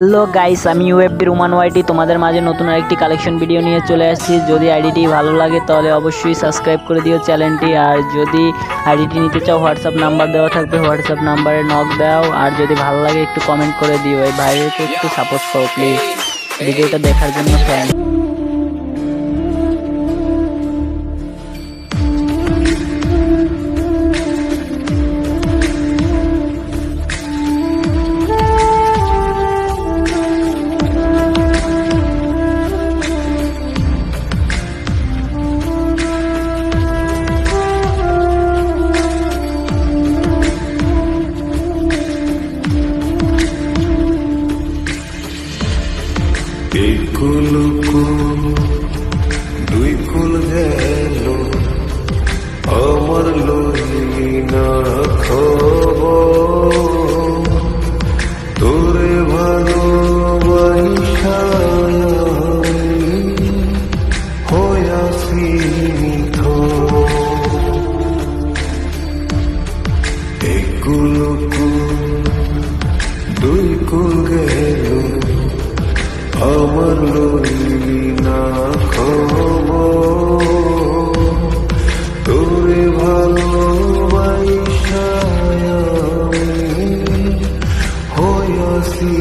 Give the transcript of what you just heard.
Hello guys, আমি ইউএফবি Roman ওয়াইটি তোমাদের মাঝে নতুন আরেকটি কালেকশন ভিডিও নিয়ে চলে আসছি। যদি আইডিটি ভালো লাগে তাহলে অবশ্যই সাবস্ক্রাইব করে দিও চ্যানেলটি। আর যদি আইডিটি নিতে চাও হোয়াটসঅ্যাপ নাম্বার দেওয়া থাকবে, হোয়াটসঅ্যাপ নাম্বারে নক দাও। আর যদি ভালো লাগে একটু কমেন্ট করে দিও। এই ভাইকে একটু সাপোর্ট করো প্লিজ। ভিডিওটা দেখার জন্য থ্যাংক। एक कुल को दुई कुल गেল আমার লইনা খবর তোরে ভালোবাসা হইয়াছি নিথর এক কুল को দুই কুল গেল আমার লইনা খবর তোরে ভালোবাসা হইয়াছি